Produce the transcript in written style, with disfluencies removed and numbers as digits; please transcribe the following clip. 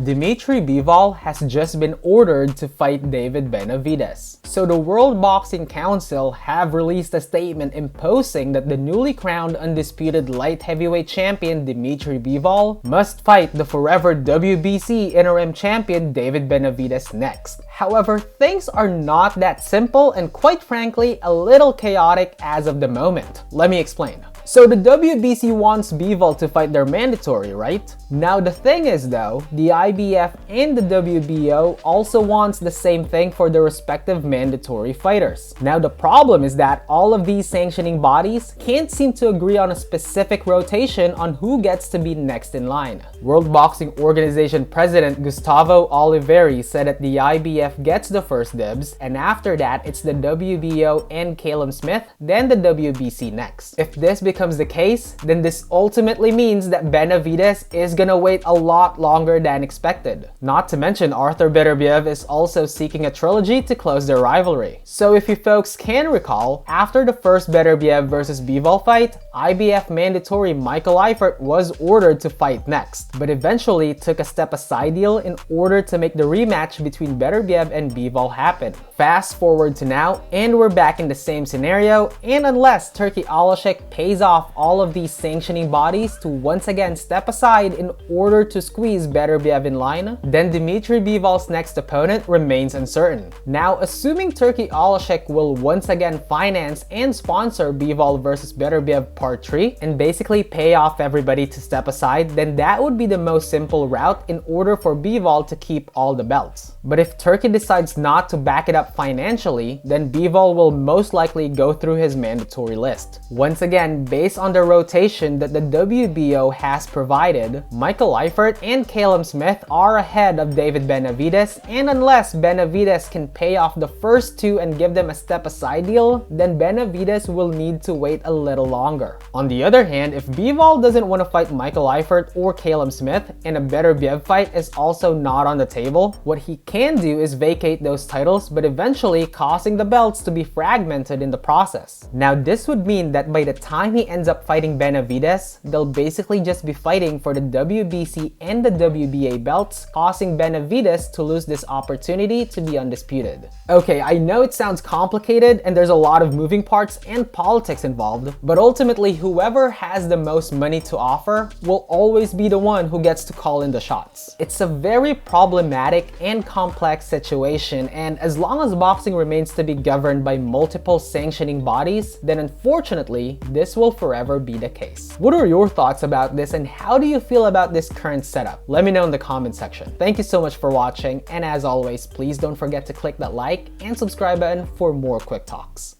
Dmitry Bivol has just been ordered to fight David Benavidez. So the World Boxing Council have released a statement imposing that the newly crowned undisputed light heavyweight champion Dmitry Bivol must fight the forever WBC interim champion David Benavidez next. However, things are not that simple and quite frankly a little chaotic as of the moment. Let me explain. So the WBC wants Bivol to fight their mandatory, right? Now the thing is though, the IBF and the WBO also wants the same thing for their respective mandatory fighters. Now the problem is that all of these sanctioning bodies can't seem to agree on a specific rotation on who gets to be next in line. World Boxing Organization President Gustavo Oliveri said that the IBF gets the first dibs, and after that it's the WBO and Callum Smith, then the WBC next. If this becomes the case, then this ultimately means that Benavidez is gonna wait a lot longer than expected. Not to mention Arthur Beterbiev is also seeking a trilogy to close their rivalry. So if you folks can recall, after the first Beterbiev versus Bivol fight, IBF mandatory Michael Eifert was ordered to fight next, but eventually took a step aside deal in order to make the rematch between Beterbiev and Bivol happen. Fast forward to now, and we're back in the same scenario, and unless Turkey Alashek pays off all of these sanctioning bodies to once again step aside in order to squeeze Beterbiev in line, then Dmitry Bivol's next opponent remains uncertain. Now, assuming Turkey Alashek will once again finance and sponsor Bivol versus Beterbiev Part 3 and basically pay off everybody to step aside, then that would be the most simple route in order for Bivol to keep all the belts. But if Turkey decides not to back it up financially, then Bivol will most likely go through his mandatory list. Once again, based on the rotation that the WBO has provided, Michael Eifert and Callum Smith are ahead of David Benavidez, and unless Benavidez can pay off the first two and give them a step aside deal, then Benavidez will need to wait a little longer. On the other hand, if Bivol doesn't want to fight Michael Eifert or Callum Smith and a Beterbiev fight is also not on the table, what he can do is vacate those titles, but eventually causing the belts to be fragmented in the process. Now this would mean that by the time he ends up fighting Benavidez, they'll basically just be fighting for the WBC and the WBA belts, causing Benavidez to lose this opportunity to be undisputed. Okay, I know it sounds complicated and there's a lot of moving parts and politics involved, but ultimately whoever has the most money to offer will always be the one who gets to call in the shots. It's a very problematic and complex situation, and as long as boxing remains to be governed by multiple sanctioning bodies, then unfortunately, this will forever be the case. What are your thoughts about this, and how do you feel about this current setup? Let me know in the comment section. Thank you so much for watching, and as always, please don't forget to click that like and subscribe button for more quick talks.